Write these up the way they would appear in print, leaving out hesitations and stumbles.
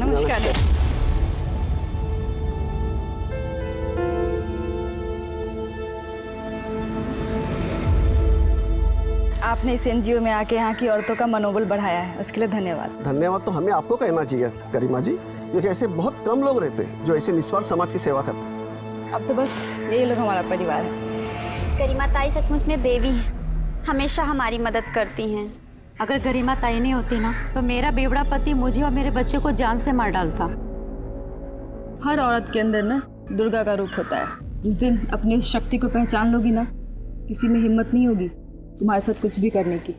नमस्कार। आपने इस एनजीओ में आके यहाँ की औरतों का मनोबल बढ़ाया है, उसके लिए धन्यवाद। धन्यवाद तो हमें आपको कहना चाहिए गरिमा जी, क्योंकि ऐसे बहुत कम लोग रहते हैं जो ऐसे निस्वार्थ समाज की सेवा करते हैं। अब तो बस यही लोग हमारा परिवार है। गरिमा ताई सचमुच में देवी है, हमेशा हमारी मदद करती हैं। अगर गरिमा ताई नहीं होती ना तो मेरा बेवड़ा पति मुझे और मेरे बच्चे को जान से मार डालता। हर औरत के अंदर ना दुर्गा का रूप होता है। जिस दिन अपनी उस शक्ति को पहचान लोगी ना, किसी में हिम्मत नहीं होगी तुम्हारे साथ कुछ भी करने की।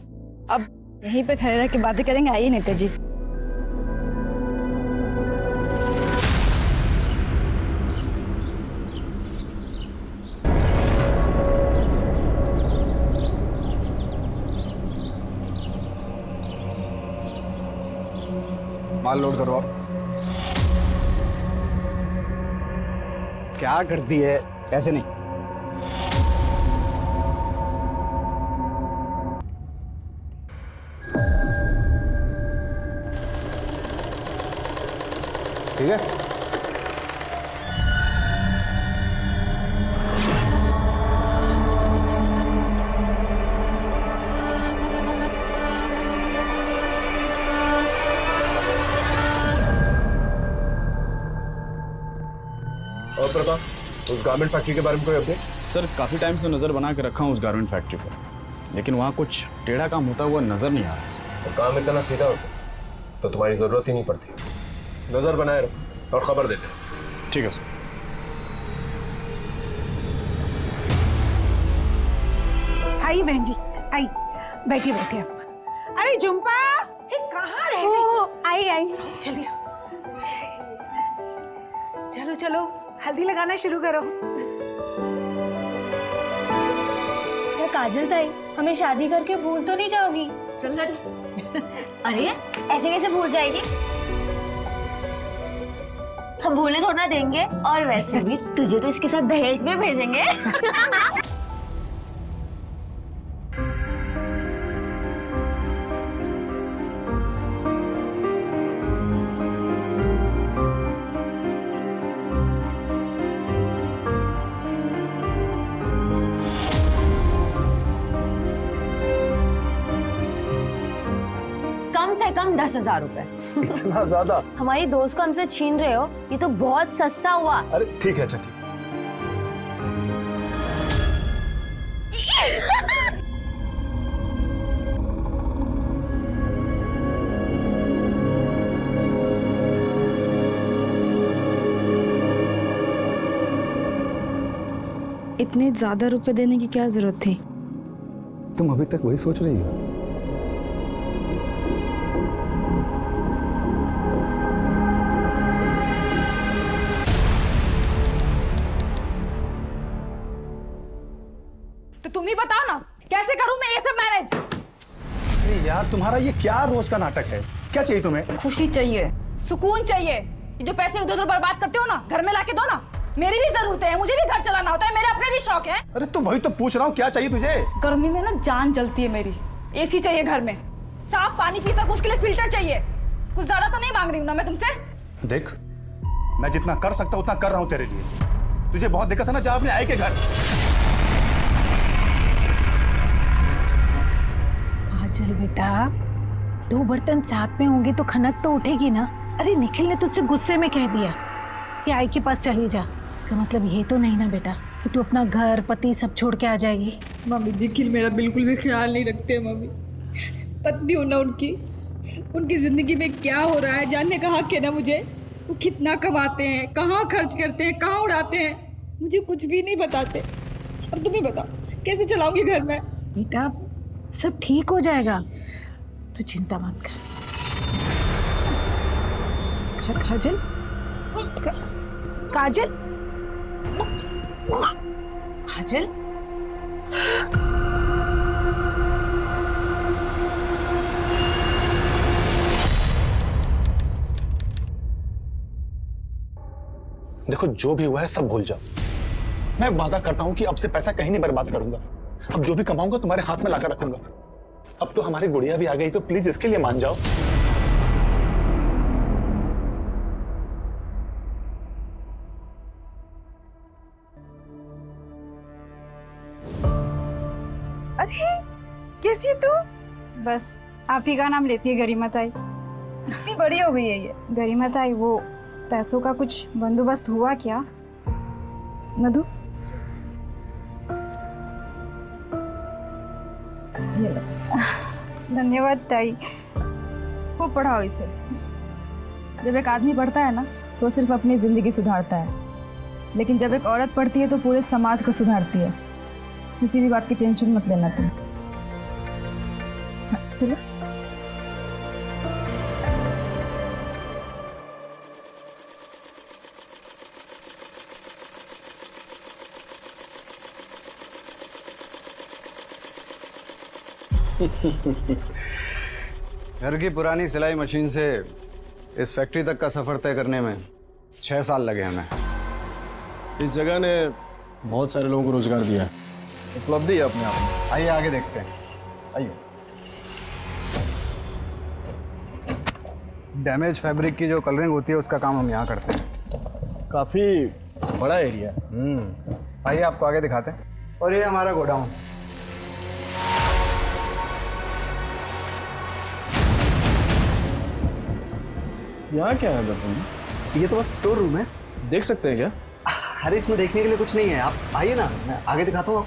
अब यहीं पे खड़े रह के बातें करेंगे, आइए नेता जी। माल लोड करो। क्या करती है? ऐसे नहीं, ठीक है? और प्रताप, उस गारमेंट फैक्ट्री के बारे में कोई अपडेट? सर काफ़ी टाइम से नज़र बना के रखा हूँ उस गारमेंट फैक्ट्री पर, लेकिन वहाँ कुछ टेढ़ा काम होता हुआ नज़र नहीं आ रहा सर। तो काम इतना सीधा होता तो तुम्हारी ज़रूरत ही नहीं पड़ती। नज़र बनाए रखो और खबर देते रहो। ठीक है सर। आई बहन जी, आई बैठिए बैठिए। अरे झुम्पा, कहाँ रह गई? आई चलिए, चलो चलो हल्दी लगाना शुरू करो। अच्छा काजल ताई, हमें शादी करके भूल तो नहीं जाओगी? चल जा। अरे ऐसे कैसे भूल जाएगी? हम भूलने थोड़ा ना देंगे, और वैसे भी तुझे तो इसके साथ दहेज में भेजेंगे। कम से कम 10,000 रुपए। इतना ज्यादा? हमारी दोस्त को हमसे छीन रहे हो, ये तो बहुत सस्ता हुआ। अरे ठीक है, अच्छा ठीक। इतने ज्यादा रुपए देने की क्या जरूरत थी? तुम अभी तक वही सोच रही हो? तो तुम ही बताओ ना, कैसे करूं मैं ये सब मैनेज? अरे यार तुम्हारा ये क्या रोज का नाटक है? क्या चाहिए तुम्हें? खुशी चाहिए, सुकून चाहिए। ये जो पैसे उधर उधर बर्बाद करते हो ना, घर में लाके दो ना। मेरी भी जरूरतें हैं, मुझे भी घर चलाना होता है, मेरे अपने भी शौक हैं। अरे तो वही तो पूछ रहा हूँ, क्या चाहिए तुझे? गर्मी में ना जान जलती है मेरी। एसी चाहिए घर में, साफ पानी पी सकूं उसके लिए फिल्टर चाहिए। कुछ ज्यादा तो नहीं मांग रही हूँ ना मैं तुमसे। देख, मैं जितना कर सकता हूँ उतना कर रहा हूँ तेरे लिए। तुझे बहुत दिक्कत है ना, जा अपने आई के घर। काजल बेटा, 2 बर्तन साथ में होंगे तो खनक तो उठेगी ना। अरे निखिल ने तुझसे गुस्से में कह दिया कि आई के पास चली जा, इसका मतलब ये तो नहीं ना बेटा कि तू अपना घर पति सब छोड़ के आ जाएगी। मम्मी निखिल मेरा बिल्कुल भी ख्याल नहीं रखते हैं। मम्मी पत्नी हो ना उनकी जिंदगी में क्या हो रहा है जानने का हक है ना मुझे। वो कितना कमाते हैं, कहाँ खर्च करते हैं, कहाँ उड़ाते हैं, मुझे कुछ भी नहीं बताते। अब तुम ही बताओ कैसे चलाऊंगी घर में? बेटा सब ठीक हो जाएगा, तू चिंता मत कर। काजल, काजल, काजल, देखो जो भी हुआ है सब भूल जाओ। मैं वादा करता हूं कि अब से पैसा कहीं नहीं बर्बाद करूंगा। अब जो भी कमाऊंगा तुम्हारे हाथ में लाकर रखूंगा। अब तो हमारी गुड़िया भी आ गई, तो प्लीज इसके लिए मान जाओ। खुशी तू? बस आप ही का नाम लेती है गरिमा ताई। इतनी बड़ी हो गई है ये। गरिमा ताई, वो पैसों का कुछ बंदोबस्त हुआ क्या? मधु, ये लो। धन्यवाद ताई। खूब पढ़ाओ इसे। जब एक आदमी पढ़ता है ना तो वो सिर्फ अपनी जिंदगी सुधारता है, लेकिन जब एक औरत पढ़ती है तो पूरे समाज को सुधारती है। किसी भी बात की टेंशन मत लेना तुम। हाँ, चलो। घर की पुरानी सिलाई मशीन से इस फैक्ट्री तक का सफर तय करने में 6 साल लगे हमें। इस जगह ने बहुत सारे लोगों को रोजगार दिया है, उपलब्धि है अपने आप में। आइए आगे देखते हैं। आइए। डैमेज फैब्रिक की जो कलरिंग होती है उसका काम हम यहाँ करते हैं। काफी बड़ा एरिया है। आइए आपको आगे दिखाते हैं। और ये हमारा गोडाउन। यहाँ क्या है दर्पण? ये तो बस स्टोर रूम है। देख सकते हैं क्या? अरे इसमें देखने के लिए कुछ नहीं है, आप आइए ना, मैं आगे दिखाता हूँ।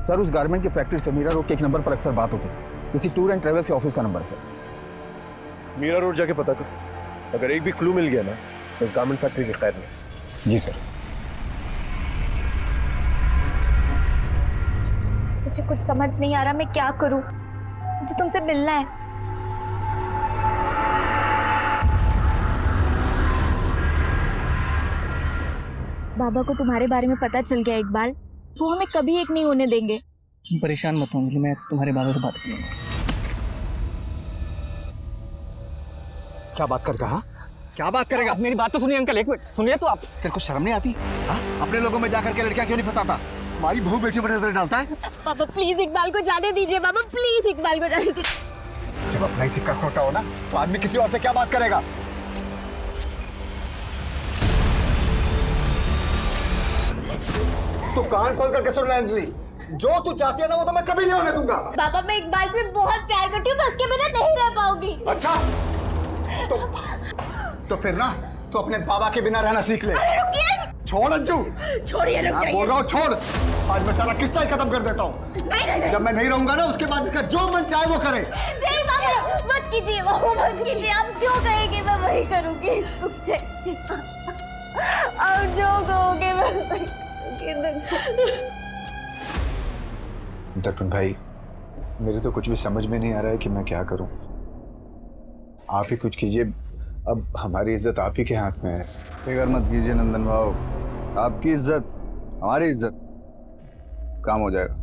सर उस गारमेंट की फैक्ट्री से मीरा रोड के 1 नंबर पर अक्सर बात होती है। किसी टूर एंड ट्रेवल्स के ऑफिस का नंबर है सर। मीरा रोड जाके पता कर, अगर एक भी क्लू मिल गया ना तो इस गारमेंट फैक्ट्री के खैर नहीं। जी सर। मुझे कुछ समझ नहीं आ रहा, मैं क्या करूं? मुझे तुमसे मिलना है। बाबा को तुम्हारे बारे में पता चल गया इकबाल, वो हमें कभी एक नहीं होने देंगे। तुम परेशान मत हो अंजलि, मैं तुम्हारे बाबा से बात करूंगा। क्या बात कर कहा? क्या बात करेगा? आप मेरी बात तो सुनिए अंकल, एक मिनट सुनिए तो आप। तेरे को शर्म नहीं आती? हाँ? अपने लोगों में जाकर के लड़कियां क्यों नहीं फंसाता? हमारी बहू बेटी पर नजर डालता है। पापा प्लीज इकबाल को जाने दीजिए, बाबा प्लीज इकबाल को जाने दीजिए। जब अपना ही सिक्का खोटा हो ना तो आदमी किसी और से क्या बात करेगा? तो कान खोल करके सुन ले अंजलि, जो तू चाहती है ना वो तो मैं कभी नहीं होने दूंगा। पापा मैं इकबाल से बहुत प्यार करती हूँ, मैं उसके बिना नहीं रह पाऊंगी। अच्छा तो फिर ना तो अपने बाबा के बिना रहना सीख ले। छोड़ अंजू, छोड़िए, रुक जाइए। बोल रहा हूँ छोड़। आज मैं सारा किस्सा ही खत्म कर देता हूँ। जब मैं नहीं रहूंगा ना उसके बाद इसका जो मन चाहे वो करे। नहीं पापा मत कीजिए, वो मत कीजिए। आप जो कहेंगे मैं वही करूंगी। रुक जाइए, आप जो कहोगे मैं वही करूंगी। दर्पण भाई, मेरे तो कुछ भी समझ में नहीं आ रहा है कि मैं क्या करूं। आप ही कुछ कीजिए, अब हमारी इज्जत आप ही के हाथ में है। फिक्र मत कीजिए नंदन भाव, आपकी इज्जत हमारी इज्जत, काम हो जाएगा।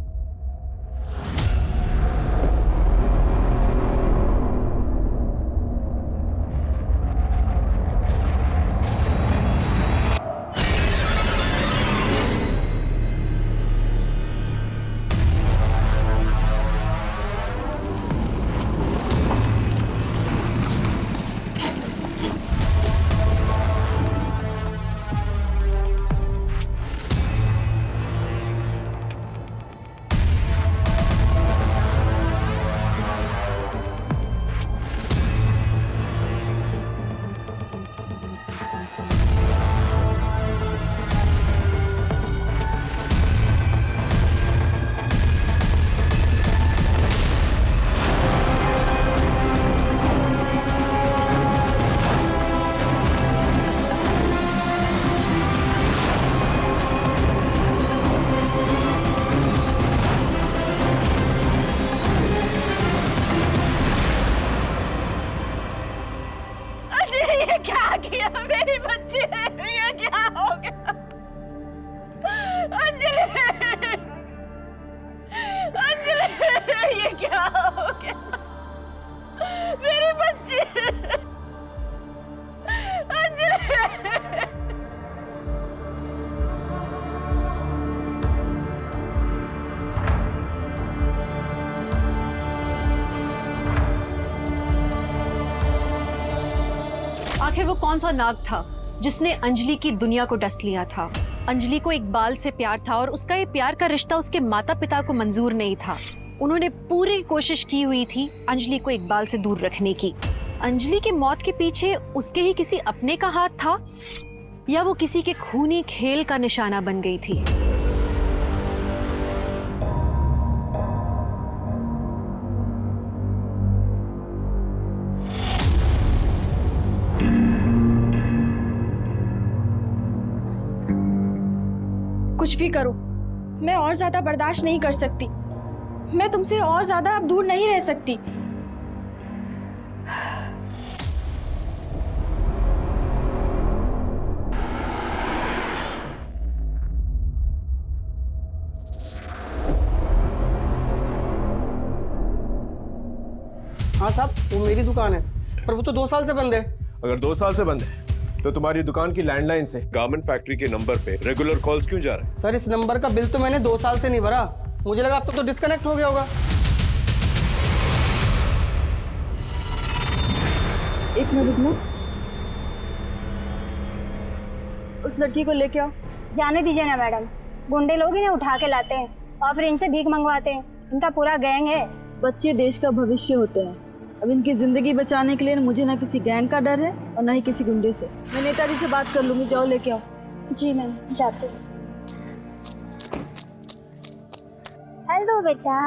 आखिर वो कौन सा नाग था जिसने अंजलि की दुनिया को डस लिया था। अंजलि को इकबाल से प्यार था और उसका ये प्यार का रिश्ता उसके माता पिता को मंजूर नहीं था। उन्होंने पूरी कोशिश की हुई थी अंजलि को इकबाल से दूर रखने की। अंजलि की मौत के पीछे उसके ही किसी अपने का हाथ था या वो किसी के खूनी खेल का निशाना बन गई थी। कुछ भी करो, मैं और ज्यादा बर्दाश्त नहीं कर सकती। मैं तुमसे और ज्यादा अब दूर नहीं रह सकती। हाँ साहब, वो मेरी दुकान है, पर वो तो 2 साल से बंद है। अगर 2 साल से बंद है तो तुम्हारी दुकान की लैंडलाइन से गारमेंट फैक्ट्री के नंबर पे रेगुलर कॉल्स क्यों जा रहे हैं? सर, इस नंबर का बिल तो मैंने 2 साल से नहीं भरा। मुझे लगा अब तक तो डिस्कनेक्ट हो गया होगा। एक मिनट रुकना, उस लड़की को लेके आओ। जाने दीजिए ना मैडम, गुंडे लोग इन्हें उठा के लाते हैं और फिर इनसे भीख मंगवाते हैं। इनका पूरा गैंग है। बच्चे देश का भविष्य होते हैं। अब इनकी जिंदगी बचाने के लिए मुझे ना किसी गैंग का डर है और ना ही किसी गुंडे से। मैं नेताजी से बात कर लूंगी, जाओ लेके आओ। जी मैम, जाते हैं। हेलो बेटा।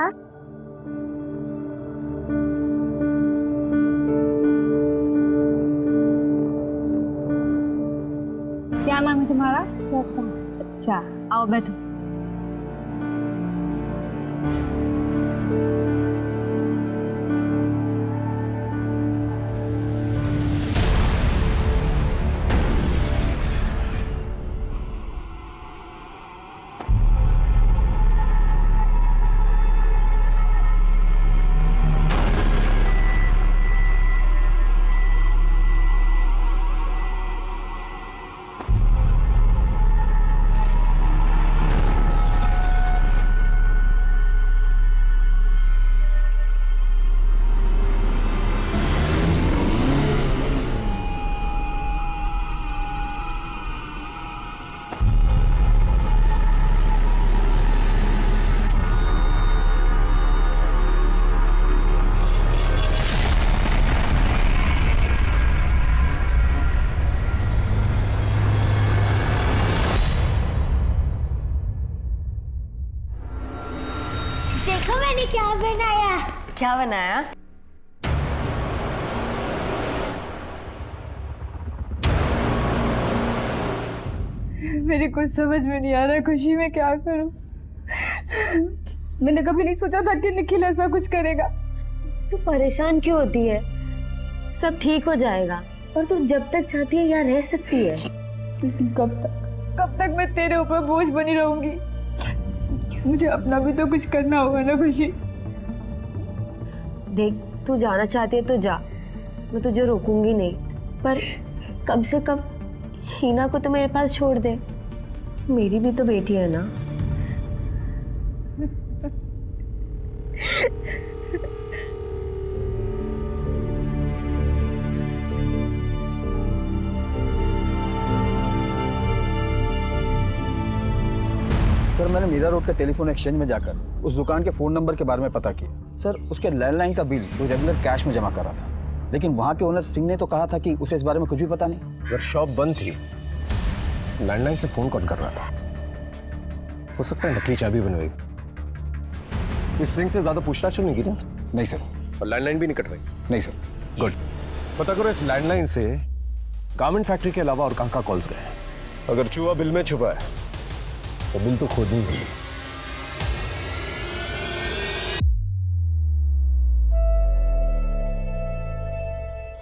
क्या नाम है तुम्हारा? श्रद्धा। अच्छा, आओ बैठो। देखो मैंने क्या बनाया। क्या बनाया? मेरे कुछ समझ में नहीं आ रहा खुशी, मैं क्या करूं। मैंने कभी नहीं सोचा था कि निखिल ऐसा कुछ करेगा। तू परेशान क्यों होती है? सब ठीक हो जाएगा और तू जब तक चाहती है यहाँ रह सकती है। कब तक मैं तेरे ऊपर बोझ बनी रहूंगी? मुझे अपना भी तो कुछ करना होगा ना खुशी। देख, तू जाना चाहती है तो जा, मैं तुझे रोकूंगी नहीं, पर कम से कम हीना को तो मेरे पास छोड़ दे। मेरी भी तो बेटी है ना। सर, मैंने मीरा रोड के टेलीफोन एक्सचेंज में जाकर उस दुकान के फ़ोन नंबर के बारे में पता किया। सर, उसके लैंडलाइन का बिल वो रेगुलर कैश में जमा कर रहा था, लेकिन वहाँ के ओनर सिंह ने तो कहा था कि उसे इस बारे में कुछ भी पता नहीं। अगर शॉप बंद थी, लैंडलाइन से फोन कौन कर रहा था? हो सकता है नकली चाबी बनवाई। इस सिंह से ज्यादा पूछताछ नहीं की? नहीं सर। और लैंडलाइन भी नहीं कटवाई? नहीं सर। गुड। पता करो इस लैंडलाइन से गारमेंट फैक्ट्री के अलावा और कहाँ कहाँ कॉल्स गए। अगर चूहा बिल में छुपा है तो बिल तो खोदनी ही है।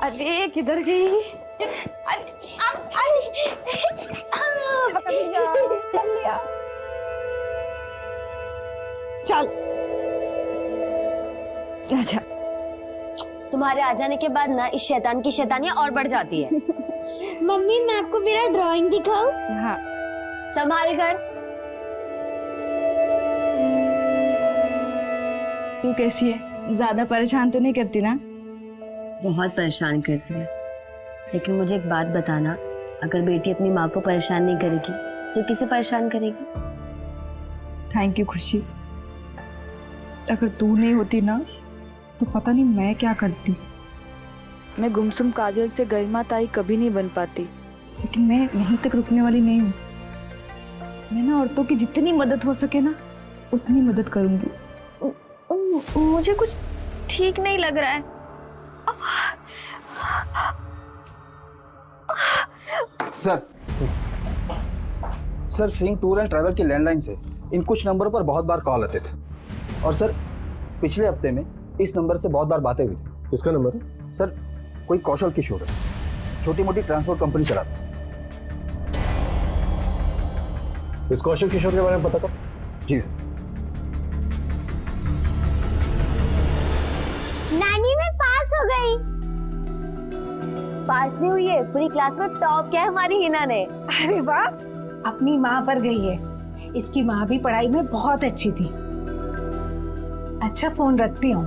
अरे किधर गई? चल। अच्छा, तुम्हारे आ जाने के बाद ना इस शैतान की शैतानियां और बढ़ जाती है। मम्मी, मैं आपको मेरा ड्राइंग दिखाऊं? हाँ। संभाल कर। तू कैसी है? ज्यादा परेशान तो नहीं करती ना? बहुत परेशान करती है, लेकिन मुझे एक बात बताना, अगर बेटी अपनी माँ को परेशान नहीं करेगी तो किसे परेशान करेगी? थैंक यू खुशी। अगर तू नहीं होती ना तो पता नहीं मैं क्या करती। मैं गुमसुम काजल से गरिमा ताई कभी नहीं बन पाती, लेकिन मैं यहीं तक रुकने वाली नहीं हूँ। मैं ना औरतों की जितनी मदद हो सके ना उतनी मदद करूंगी। मुझे कुछ ठीक नहीं लग रहा है। Sir Singh tour and travel की लैंडलाइन से इन कुछ नंबरों पर बहुत बार कॉल आते थे और सर पिछले हफ्ते में इस नंबर से बहुत बार बातें हुई थी। किसका नंबर है? सर कोई कौशल किशोर है, छोटी मोटी ट्रांसपोर्ट कंपनी चलाता है। इस कौशल किशोर के बारे में पता कर। जी सर। नानी मैं पास हो गई। पास नहीं हुई है, पूरी क्लास में टॉप किया है हमारी हिना ने। अरे वाह, अपनी माँ पर गई है। इसकी माँ भी पढ़ाई में बहुत अच्छी थी। अच्छा फोन रखती हूँ।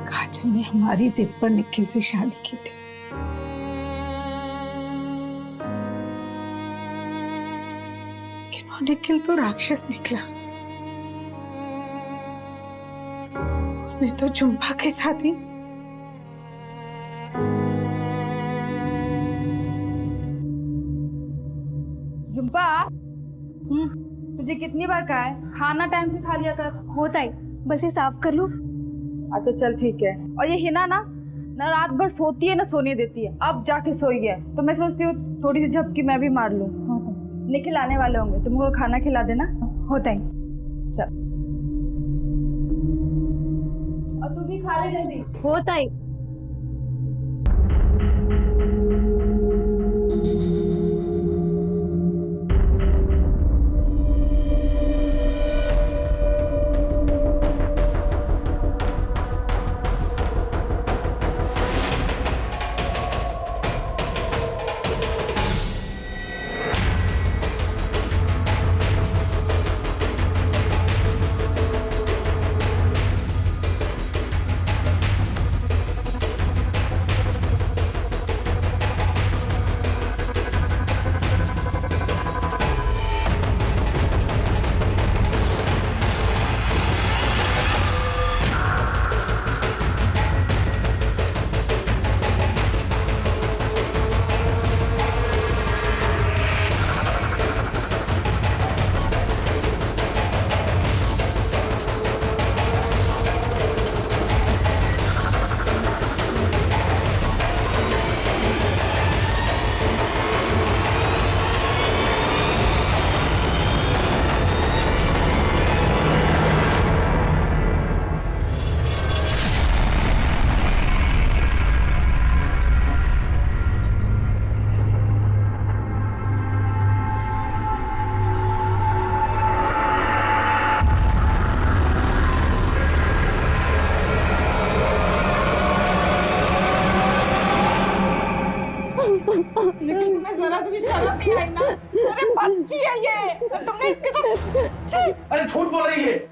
काजल ने हमारी जिद पर निखिल से शादी की थी। लेकिन वो निखिल तो राक्षस निकला। उसने तो झुम्पा के साथ ही झुम्पा, तुझे कितनी बार कहा है खाना टाइम से खा लिया कर। होता है, बस ये साफ कर लूं। अच्छा चल ठीक है। और ये हिना ना रात भर सोती है ना सोने देती है। अब जाके सोई है तो मैं सोचती हूँ थोड़ी सी झपकी मैं भी मार लूँ। निखिल आने वाले होंगे, तुमको खाना खिला देना। होता है। चल और तू भी खा ले जल्दी। होता है। लेकिन तुम्हें जरा सी भी शर्म नहीं आई ना? अरे बच्ची है ये, तुमने इसके साथ। अरे झूठ बोल रही है,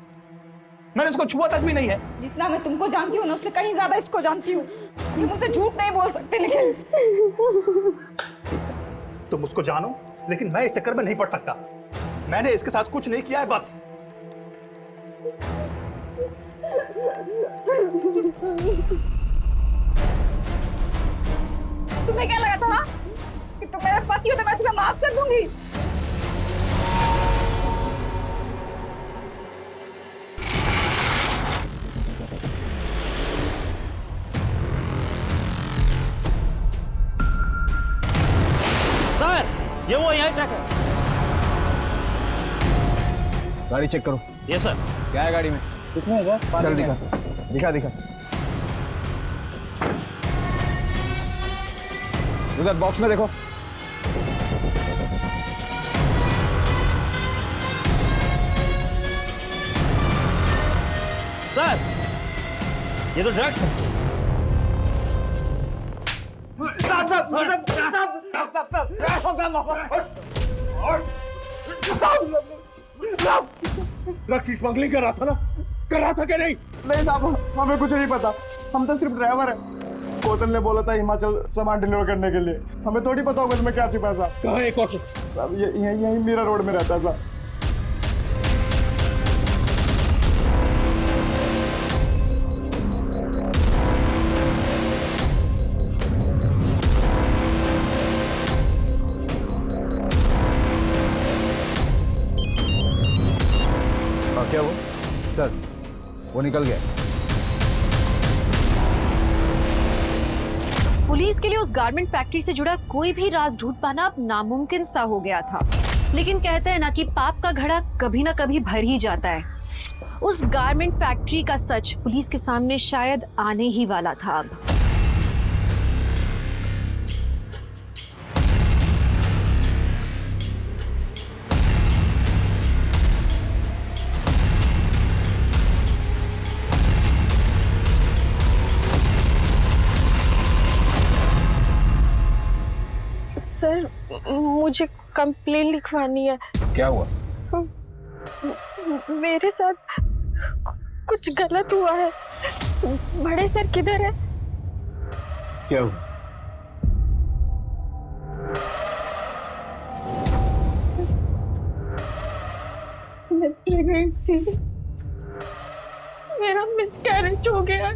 मैंने उसको छुआ तक भी नहीं है। जितना मैं तुमको जानती हूँ ना उससे कहीं ज्यादा इसको जानती हूँ। ये मुझसे झूठ नहीं बोल सकते निखिल। तुम उसको जानो, लेकिन मैं इस चक्कर में नहीं पड़ सकता। मैंने इसके साथ कुछ नहीं किया है बस। तुम्हें क्या लगा था कि तुम मेरा पति हो तो मैं तुम्हें माफ कर दूंगी? सर ये वो यहाँ ट्रक है। गाड़ी चेक करो। ये सर। क्या है गाड़ी में? कुछ नहीं सर। चल दिखा दिखा दिखा। उधर बॉक्स में देखो। सर ये तो ड्रग्स है। ड्रग्स स्मगलिंग कर रहा था ना, कर रहा था कि नहीं? नहीं साहब, हमें कुछ नहीं पता, हम तो सिर्फ ड्राइवर है। कौशल ने बोला था हिमाचल सामान डिलीवर करने के लिए, हमें थोड़ी पता होगा इसमें क्या छिपा है साहब। कहाँ है कौशल? साहब यही मीरा रोड में रहता है साहब। क्या वो? सर वो निकल गया। पुलिस के लिए उस गारमेंट फैक्ट्री से जुड़ा कोई भी राज ढूंढ पाना अब नामुमकिन सा हो गया था। लेकिन कहते हैं ना कि पाप का घड़ा कभी ना कभी भर ही जाता है। उस गारमेंट फैक्ट्री का सच पुलिस के सामने शायद आने ही वाला था अब। सर मुझे कंप्लेन लिखवानी है। क्या हुआ? मेरे साथ कुछ गलत हुआ है। बड़े सर किधर है? क्या हुआ? मैं प्रेग्नेंट थी, मेरा मिसकैरेज हो गया।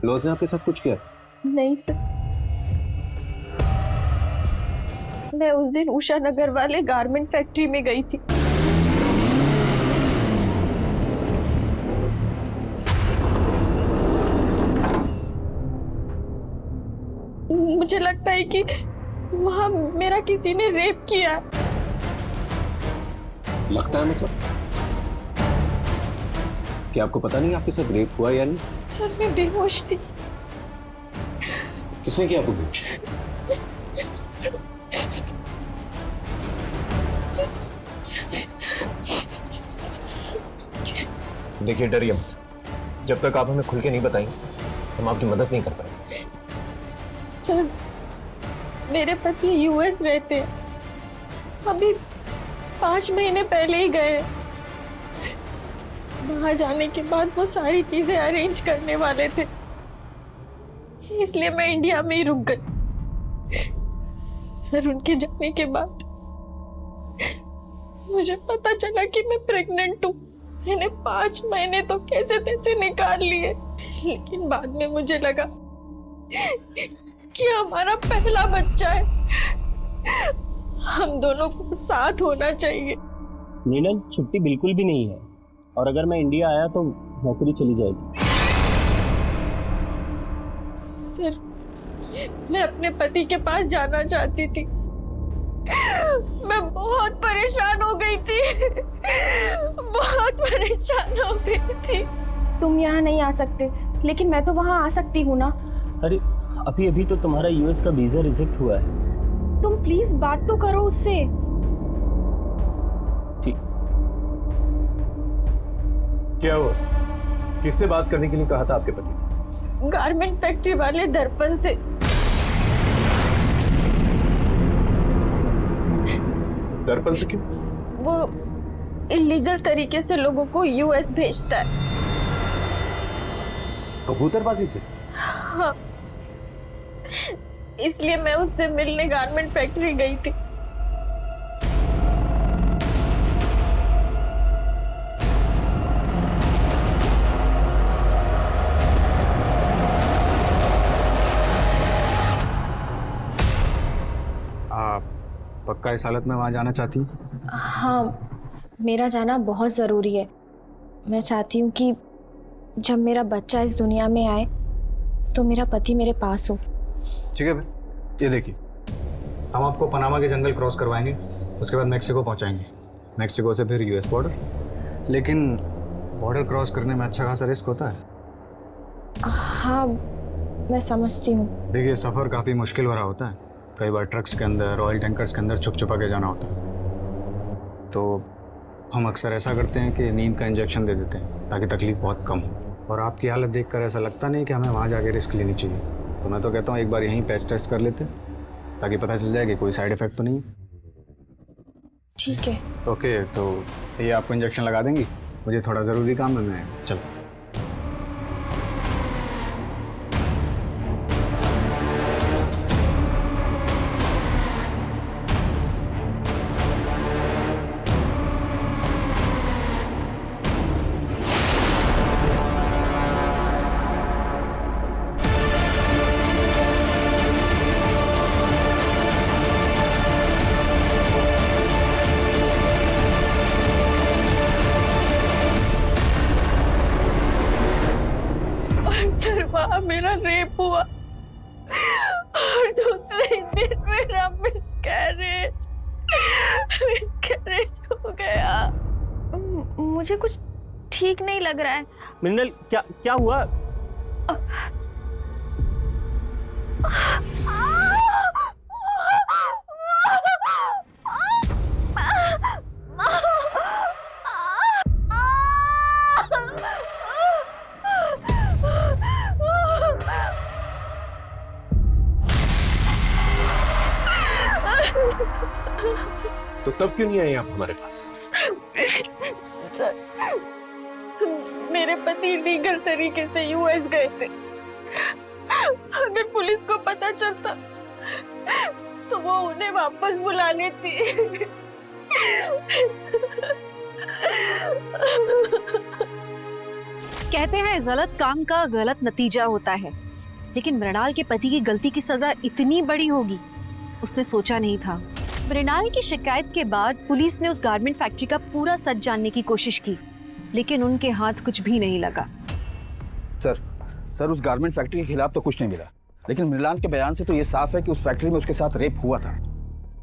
लॉज ने आपके साथ कुछ किया? नहीं सर, मैं उस दिन उषा नगर वाले गारमेंट फैक्ट्री में गई थी। मुझे लगता है कि वहां मेरा किसी ने रेप किया। लगता है मतलब? क्या आपको पता नहीं आपके साथ रेप हुआ या नहीं? सर मैं बेहोश थी। किसने किया आपको बेहोश? देखिए डरिए मत, जब तक आप हमें खुल के नहीं बताएंगे हम आपकी मदद नहीं कर पाएंगे। सर मेरे पति यूएस रहते हैं, अभी 5 महीने पहले ही गए। वहां जाने के बाद वो सारी चीजें अरेंज करने वाले थे, इसलिए मैं इंडिया में ही रुक गई। सर उनके जाने के बाद मुझे पता चला कि मैं प्रेग्नेंट हूँ। मैंने 5 महीने तो कैसे तैसे निकाल लिए, लेकिन बाद में मुझे लगा कि हमारा पहला बच्चा है, हम दोनों को साथ होना चाहिए। नीलम छुट्टी बिल्कुल भी नहीं है, और अगर मैं इंडिया आया तो नौकरी चली जाएगी। सर मैं अपने पति के पास जाना चाहती थी, मैं बहुत परेशान हो गई थी, बहुत परेशान हो गई थी। तुम यहाँ नहीं आ सकते, लेकिन मैं तो वहाँ आ सकती हूँ ना। अरे अभी अभी तो तुम्हारा यूएस का वीजा रिजेक्ट हुआ है। तुम प्लीज बात तो करो उससे। ठीक। क्या हुआ? किससे बात करने के लिए कहा था आपके पति? गारमेंट फैक्ट्री वाले दर्पण से। दर्पण से क्यों? वो इलीगल तरीके से लोगों को यूएस भेजता है। कबूतरबाजी से? हाँ, इसलिए मैं उससे मिलने गारमेंट फैक्ट्री गई थी। पक्का इस हालत में वहाँ जाना चाहती हूँ? हाँ, मेरा जाना बहुत ज़रूरी है। मैं चाहती हूँ कि जब मेरा बच्चा इस दुनिया में आए तो मेरा पति मेरे पास हो। ठीक है फिर, ये देखिए, हम आपको पनामा के जंगल क्रॉस करवाएंगे, उसके बाद मेक्सिको पहुँचाएंगे, मेक्सिको से फिर यूएस बॉर्डर। लेकिन बॉर्डर क्रॉस करने में अच्छा खासा रिस्क होता है। हाँ मैं समझती हूँ। देखिए सफ़र काफ़ी मुश्किल भरा होता है, कई बार ट्रक्स के अंदर, ऑयल टैंकर्स के अंदर छुप छुपा के जाना होता है। तो हम अक्सर ऐसा करते हैं कि नींद का इंजेक्शन दे देते हैं ताकि तकलीफ बहुत कम हो। और आपकी हालत देखकर ऐसा लगता नहीं कि हमें वहाँ जाके रिस्क लेनी चाहिए, तो मैं तो कहता हूँ एक बार यहीं पैच टेस्ट कर लेते ताकि पता चल जाए कि कोई साइड इफेक्ट तो नहीं है। ठीक है। ओके, तो ये आपको इंजेक्शन लगा देंगी? मुझे थोड़ा ज़रूरी काम है, मैं चलता हूँ। सर वहाँ मेरा रेप हुआ और दूसरे ही दिन मेरा मिसकैरेज हो गया। मुझे कुछ ठीक नहीं लग रहा है। मृणाल, क्या क्या हुआ? तो तब क्यों नहीं आई आप हमारे पास? सर, मेरे पति लीगल तरीके से यूएस गए थे। अगर पुलिस को पता चलता तो वो उन्हें वापस बुला लेती। कहते हैं गलत काम का गलत नतीजा होता है, लेकिन मृणाल के पति की गलती की सजा इतनी बड़ी होगी उसने सोचा नहीं था। मृणाल की शिकायत के बाद पुलिस ने उस गारमेंट फैक्ट्री का पूरा सच जानने की कोशिश की, लेकिन उनके हाथ कुछ भी नहीं लगा। सर उस गारमेंट फैक्ट्री के खिलाफ तो कुछ नहीं मिला, लेकिन मृणाल के बयान से तो ये साफ है कि उस फैक्ट्री में उसके साथ रेप हुआ था।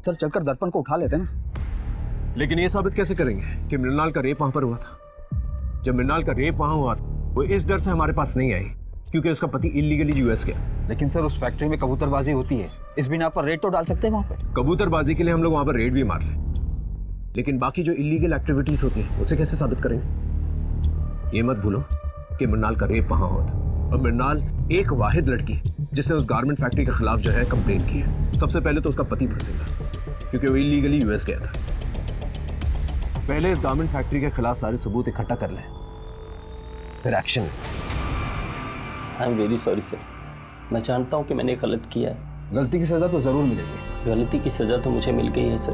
सर चलकर दर्पण को उठा लेते ना। लेकिन ये साबित कैसे करेंगे कि मृणाल का रेप वहां पर हुआ था? जब मृणाल का रेप वहां हुआ वो इस डर से हमारे पास नहीं आई क्योंकि उसका पति इलीगली यूएस गया। लेकिन सर उस फैक्ट्री में कबूतरबाजी होती है, इस बिना पर रेड तो डाल सकते हैं वहां पे। कबूतरबाजी के लिए हम लोग वहां पर रेड भी मार लें, लेकिन बाकी जो इलीगल एक्टिविटीज होती है उसे कैसे साबित करेंगे? ये मत भूलो कि मृणाल का रेप वहां हुआ था और मृणाल एक वाहिद लड़की जिसने उस गारमेंट फैक्ट्री के खिलाफ जो है कंप्लेन की है। सबसे पहले तो उसका पति फंसेगा क्योंकि वो इलीगली यूएस गया था। पहले इस गारमेंट फैक्ट्री के खिलाफ सारे सबूत इकट्ठा कर लें, फिर action. I am very sorry sir, मैं जानता हूँ कि मैंने गलत किया है। गलती की सजा तो जरूर मिलेगी। गलती की सजा तो मुझे मिल गई है सर।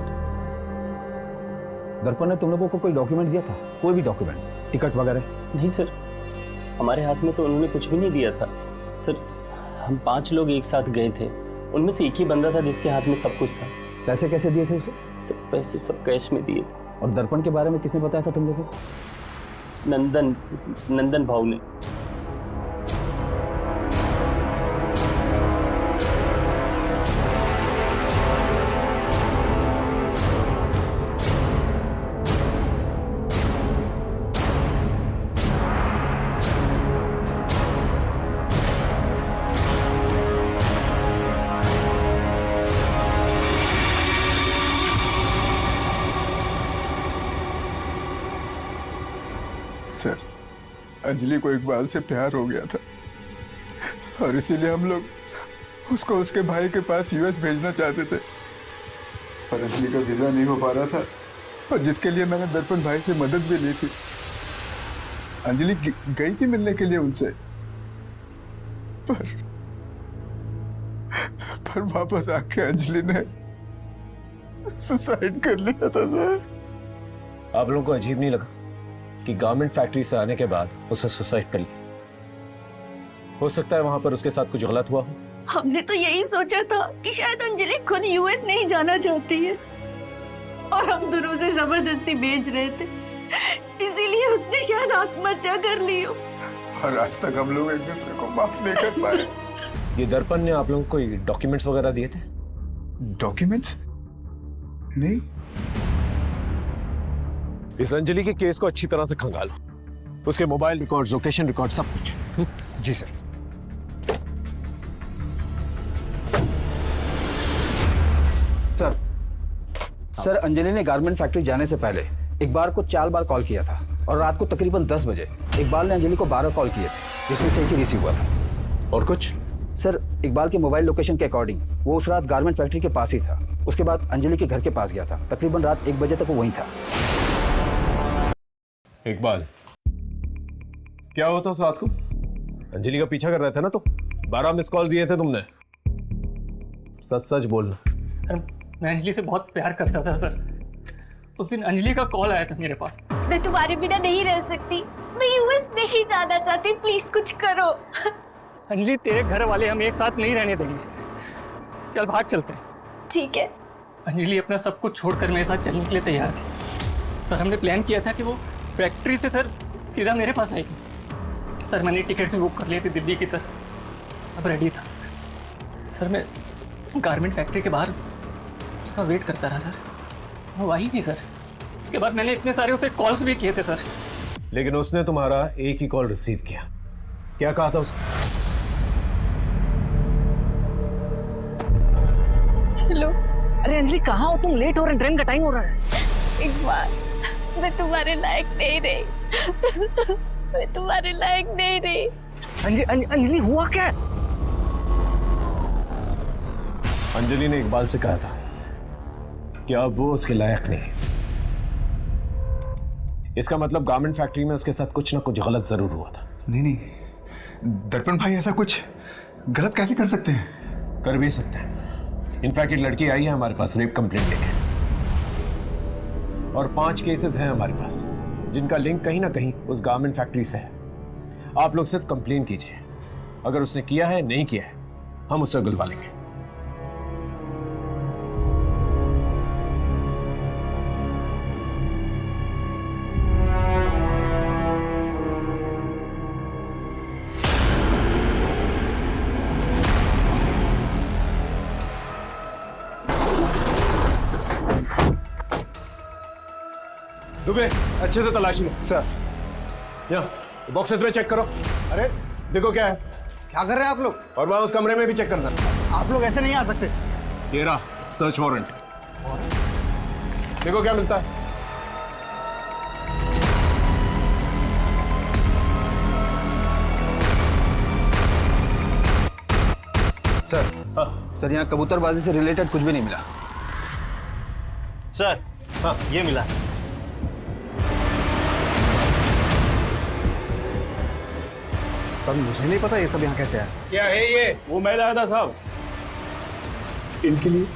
दर्पण ने तुम लोगों को कोई डॉक्यूमेंट दिया था? कोई भी डॉक्यूमेंट, टिकट वगैरह? नहीं सर, हमारे हाथ में तो उन्होंने कुछ भी नहीं दिया था सर। हम 5 लोग एक साथ गए थे, उनमें से एक ही बंदा था जिसके हाथ में सब कुछ था। पैसे कैसे दिए थे उसे? सब पैसे सब कैश में दिए थे। और दर्पण के बारे में किसने बताया था तुम लोगों को? नंदन भाऊ ने। सर, अंजलि को इकबाल से प्यार हो गया था और इसीलिए हम लोग उसको उसके भाई के पास यूएस भेजना चाहते थे, पर अंजलि का वीजा नहीं हो पा रहा था और जिसके लिए मैंने दर्पण भाई से मदद भी ली थी। अंजलि गई थी मिलने के लिए उनसे, पर वापस आके अंजलि ने सुसाइड कर लिया था सर। आप लोगों को अजीब नहीं लगा कि गारमेंट फैक्ट्री से आने के बाद उसने सुसाइड कर लिया? हो सकता है वहां पर उसके साथ कुछ गलत हुआ हो। हमने तो यही सोचा था कि शायद अंजलि खुद यूएस नहीं जाना चाहती है और हम दोनों उसे जबरदस्ती भेज रहे थे, इसीलिए उसने शायद आत्महत्या कर ली हो। और आज तक हम लोग एक दूसरे को माफ नहीं कर पाए। ये दर्पण ने आप लोगों को डॉक्यूमेंट्स वगैरह दिए थे? डॉक्यूमेंट्स? नहीं। इस अंजलि के केस को अच्छी तरह से खंगालो, उसके मोबाइल रिकॉर्ड, लोकेशन रिकॉर्ड, सब कुछ। जी सर। सर अंजलि ने गारमेंट फैक्ट्री जाने से पहले इकबाल को 4 बार कॉल किया था और रात को तकरीबन 10 बजे इकबाल ने अंजलि को 12 कॉल किए थे, जिसमें से एक ही रिसीव हुआ था। और कुछ? सर इकबाल के मोबाइल लोकेशन के अकॉर्डिंग वो उस रात गारमेंट फैक्ट्री के पास ही था। उसके बाद अंजलि के घर के पास गया था, तकरीबन रात 1 बजे तक वो वहीं था। इकबाल क्या हुआ था उस रात को? अंजलि का पीछा कर रहे थे ना तो 12 मिस कॉल दिए थे तुमने। सच सच बोलना। सर मैं अंजलि से बहुत प्यार करता था सर। उस दिन अंजलि का कॉल आया था मेरे पास। मैं तुम्हारे बिना नहीं रह सकती, मैं यूएस नहीं जाना चाहती, प्लीज कुछ करो। अंजलि तेरे घर वाले हम एक साथ नहीं रहने देंगे, चल भाग चलते हैं। ठीक है। अंजलि अपना सब कुछ छोड़कर मेरे साथ चलने के लिए तैयार थी सर। हमने प्लान किया था कि वो फैक्ट्री से सर सीधा मेरे पास आएगी। सर मैंने टिकट्स बुक कर लिए थे दिल्ली की तरफ, सब रेडी था सर। मैं गारमेंट फैक्ट्री के बाहर उसका वेट करता रहा सर, वो आई नहीं सर। उसके बाद मैंने इतने सारे उसे कॉल्स भी किए थे सर। लेकिन उसने तुम्हारा एक ही कॉल रिसीव किया। क्या कहा था उसने? हेलो। अरे अंजलि कहाँ हो तुम? लेट हो रहे, ट्रेन का टाइम हो रहा है। एक बार, मैं तुम्हारे लायक नहीं रही। मैं तुम्हारे लायक नहीं रही। अंजलि हुआ क्या? अंजलि ने इकबाल से कहा था कि अब वो उसके लायक नहीं। इसका मतलब गारमेंट फैक्ट्री में उसके साथ कुछ ना कुछ गलत जरूर हुआ था। नहीं, दर्पण भाई ऐसा कुछ गलत कैसे कर सकते हैं? कर भी सकते हैं। इनफैक्ट एक लड़की आई है हमारे पास रेप कंप्लेंट लेके, और 5 केसेस हैं हमारे पास जिनका लिंक कहीं ना कहीं उस गारमेंट फैक्ट्री से है। आप लोग सिर्फ कंप्लेन कीजिए, अगर उसने किया है नहीं किया है हम उससे गुलवा लेंगे। दुबे अच्छे से तलाशी लो। सर यहाँ बॉक्सेस में चेक करो। अरे देखो क्या है। क्या कर रहे हैं आप लोग? और वहां उस कमरे में भी चेक करना। आप लोग ऐसे नहीं आ सकते। ये रहा सर्च वारंट, देखो क्या मिलता है। सर सर यहाँ कबूतरबाजी से रिलेटेड कुछ भी नहीं मिला। सर हाँ ये मिला। सर मुझे नहीं पता ये सब यहाँ कैसे आया। क्या है ये? वो मैं लाया था साहब इनके लिए।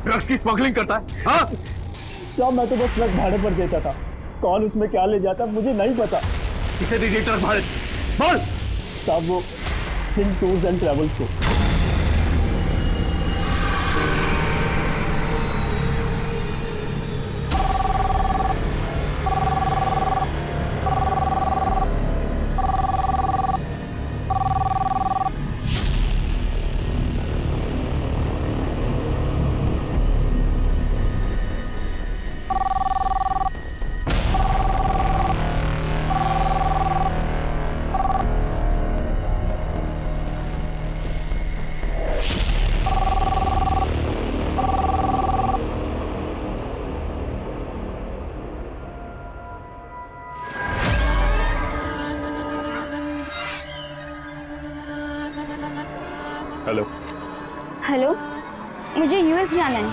ड्रग्स की स्मगलिंग करता है? हाँ साहब मैं तो बस ट्रक भाड़े पर देता था, कौन उसमें क्या ले जाता मुझे नहीं पता। किसे दीजिए ट्रक भाड़े? बोल। साहब वो सिंह टूर्स एंड ट्रेवल्स को। हेलो हेलो, मुझे यूएस जाना है।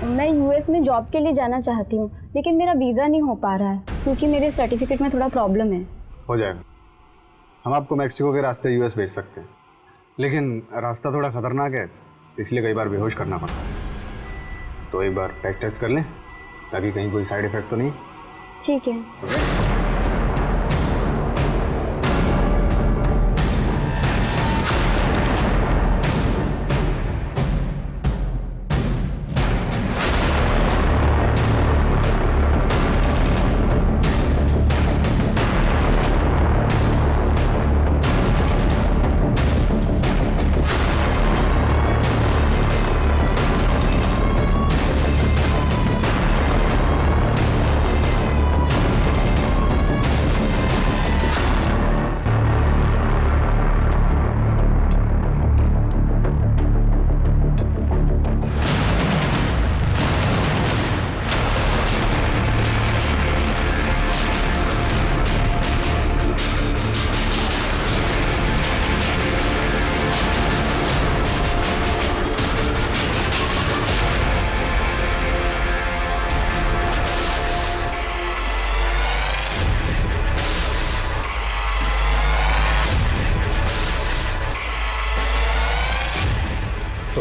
मैं यूएस में जॉब के लिए जाना चाहती हूँ, लेकिन मेरा वीज़ा नहीं हो पा रहा है क्योंकि मेरे सर्टिफिकेट में थोड़ा प्रॉब्लम है। हो जाएगा, हम आपको मैक्सिको के रास्ते यूएस भेज सकते हैं, लेकिन रास्ता थोड़ा खतरनाक है इसलिए कई बार बेहोश करना पड़ता है। तो एक बार टेस्ट कर लें ताकि कहीं कोई साइड इफेक्ट तो नहीं। ठीक है।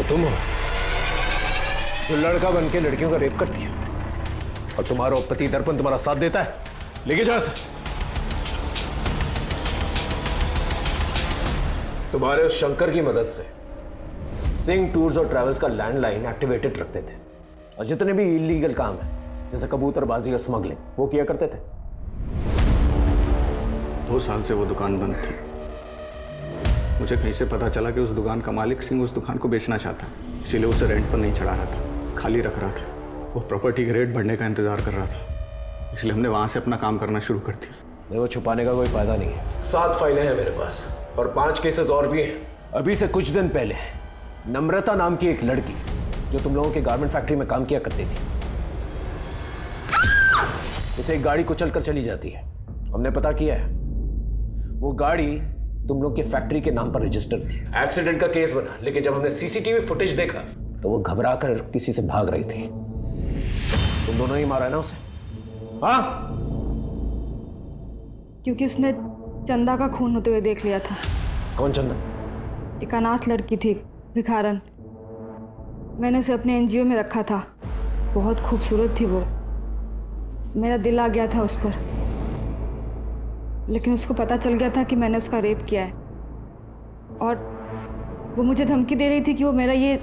तो तुम हो जो लड़का बन के लड़कियों का रेप करती है, और तुम्हारा पति दर्पण तुम्हारा साथ देता है। लेके जाओ इसे। तुम्हारे उस शंकर की मदद से सिंह टूर्स और ट्रैवल्स का लैंडलाइन एक्टिवेटेड रखते थे, और जितने भी इलीगल काम है जैसे कबूतरबाजी और स्मगलिंग वो किया करते थे। 2 साल से वो दुकान बंद थी। मुझे कहीं से पता चला कि उस दुकान का मालिक सिंह उस दुकान को बेचना चाहता, इसीलिए उसे रेंट पर नहीं चढ़ा रहा था, खाली रख रहा था। वो प्रॉपर्टी के रेट बढ़ने का इंतजार कर रहा था, इसलिए हमने वहां से अपना काम करना शुरू कर दिया। देखो, छुपाने का कोई फायदा नहीं है। 7 फाइलें हैं मेरे पास और 5 केसेस और भी हैं। अभी से कुछ दिन पहले नम्रता नाम की एक लड़की जो तुम लोगों के गारमेंट फैक्ट्री में काम किया करती थी, उसे एक गाड़ी कुचल कर चली जाती है। हमने पता किया है, वो गाड़ी तुम लोग के फैक्ट्री के नाम पर रजिस्टर्ड थी। एक्सीडेंट का केस बना, लेकिन जब हमने सीसीटीवी फुटेज देखा तो वो घबरा कर किसी से भाग रही थी। तुम दोनों ही मारा है ना उसे? हाँ, क्योंकि उसने चंदा का खून होते हुए देख लिया था। कौन चंदा? एक अनाथ लड़की थी, भिखारन। मैंने उसे अपने एनजीओ में रखा था। बहुत खूबसूरत थी वो। मेरा दिल आ गया था उस पर, लेकिन उसको पता चल गया था कि मैंने उसका रेप किया है, और वो मुझे धमकी दे रही थी कि वो मेरा ये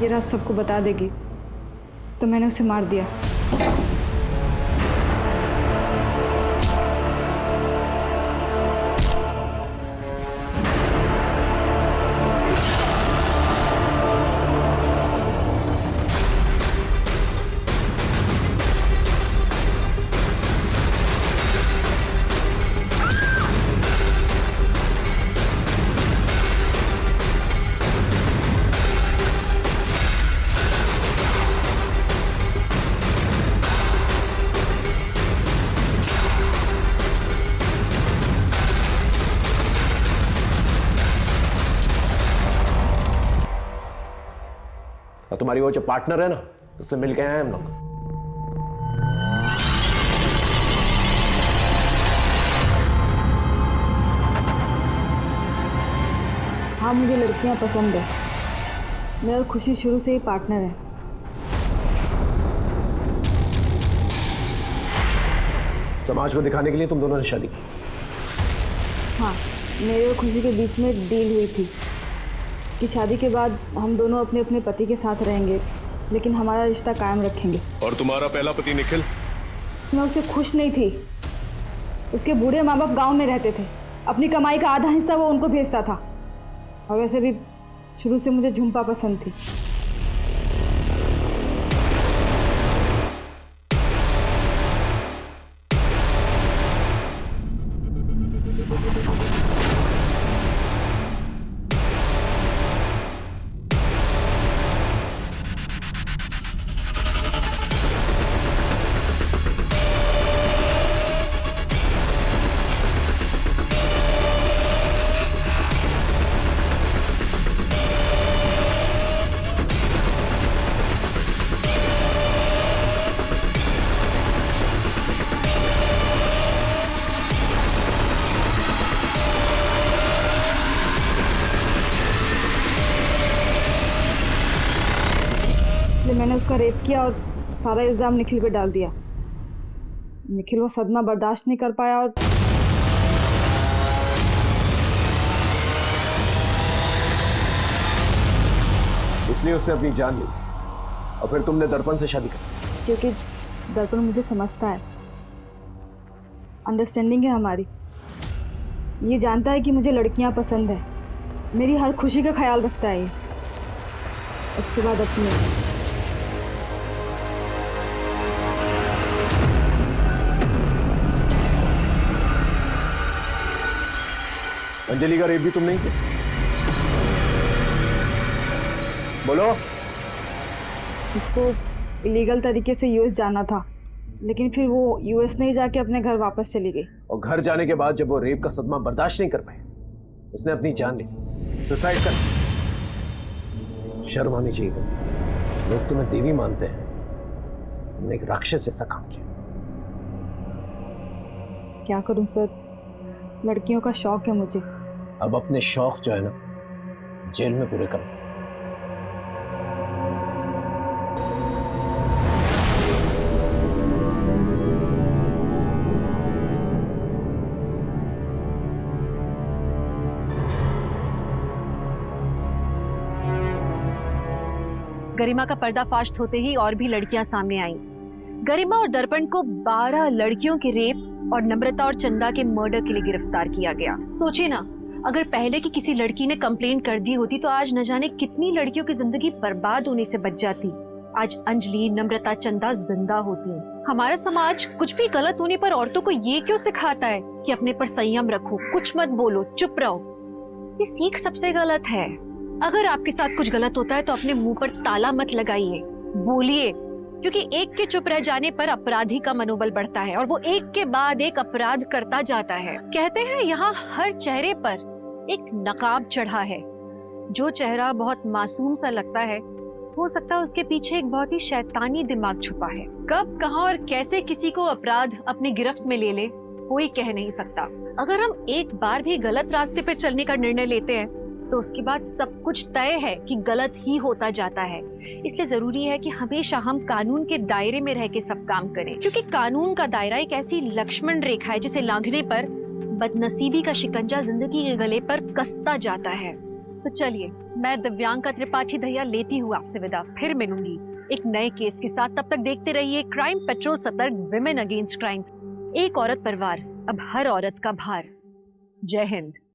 राज सबको बता देगी, तो मैंने उसे मार दिया। तुम्हारी वो जो पार्टनर है ना, उससे मिल के आए हम लोग। हाँ, मुझे लड़कियां पसंद है। मैं और खुशी शुरू से ही पार्टनर है। समाज को दिखाने के लिए तुम दोनों ने शादी की? हाँ, मेरे और खुशी के बीच में एक डील हुई थी कि शादी के बाद हम दोनों अपने अपने पति के साथ रहेंगे, लेकिन हमारा रिश्ता कायम रखेंगे। और तुम्हारा पहला पति निखिल? मैं उससे खुश नहीं थी। उसके बूढ़े माँ बाप गाँव में रहते थे, अपनी कमाई का आधा हिस्सा वो उनको भेजता था। और वैसे भी शुरू से मुझे झुम्पा पसंद थी। मैंने उसका रेप किया और सारा इल्ज़ाम निखिल पे डाल दिया। निखिल वो सदमा बर्दाश्त नहीं कर पाया और इसलिए उसने अपनी जान ली। और फिर तुमने दर्पण से शादी की? क्योंकि दर्पण मुझे समझता है, अंडरस्टैंडिंग है हमारी। ये जानता है कि मुझे लड़कियां पसंद है, मेरी हर खुशी का ख्याल रखता है ये। उसके बाद अपनी अंजलि का रेप भी तुम नहीं किया? बोलो। उसको इलीगल तरीके से यूएस जाना था, लेकिन फिर वो यूएस नहीं जाके अपने घर वापस चली गई। और घर जाने के बाद जब वो रेप का सदमा बर्दाश्त नहीं कर पाए, उसने अपनी जान ली, सुसाइड कर। शर्म आनी चाहिए तुम्हें। लोग तुम्हें देवी मानते हैं, तुमने एक राक्षस जैसा काम किया। क्या करूं सर, लड़कियों का शौक है मुझे। अब अपने शौक जो है ना, जेल में पूरे करो। गरिमा का पर्दाफाश होते ही और भी लड़कियां सामने आईं। गरिमा और दर्पण को 12 लड़कियों के रेप और नम्रता और चंदा के मर्डर के लिए गिरफ्तार किया गया। सोचिए ना, अगर पहले की किसी लड़की ने कंप्लेंट कर दी होती तो आज न जाने कितनी लड़कियों की जिंदगी बर्बाद होने से बच जाती। आज अंजलि, नम्रता, चंदा जिंदा होती। हमारा समाज कुछ भी गलत होने पर औरतों को ये क्यों सिखाता है कि अपने पर संयम रखो, कुछ मत बोलो, चुप रहो। ये सीख सबसे गलत है। अगर आपके साथ कुछ गलत होता है तो अपने मुंह पर ताला मत लगाइए, बोलिए, क्योंकि एक के चुप रह जाने पर अपराधी का मनोबल बढ़ता है और वो एक के बाद एक अपराध करता जाता है। कहते हैं यहाँ हर चेहरे पर एक नकाब चढ़ा है। जो चेहरा बहुत मासूम सा लगता है, हो सकता है उसके पीछे एक बहुत ही शैतानी दिमाग छुपा है। कब, कहां और कैसे किसी को अपराध अपनी गिरफ्त में ले ले, कोई कह नहीं सकता। अगर हम एक बार भी गलत रास्ते पे चलने का निर्णय लेते हैं तो उसके बाद सब कुछ तय है कि गलत ही होता जाता है। इसलिए जरूरी है कि हमेशा हम कानून के दायरे में रह के सब काम करें, क्योंकि कानून का दायरा एक ऐसी लक्ष्मण रेखा है जिसे लांघने पर बदनसीबी का शिकंजा जिंदगी के गले पर कसता जाता है। तो चलिए, मैं दिव्यांका त्रिपाठी दहिया लेती हूँ आपसे विदा। फिर मिलूंगी एक नए केस के साथ। तब तक देखते रहिए क्राइम पेट्रोल, सतर्क, विमेन अगेंस्ट क्राइम। एक औरत पर वार, अब हर औरत का भार। जय हिंद।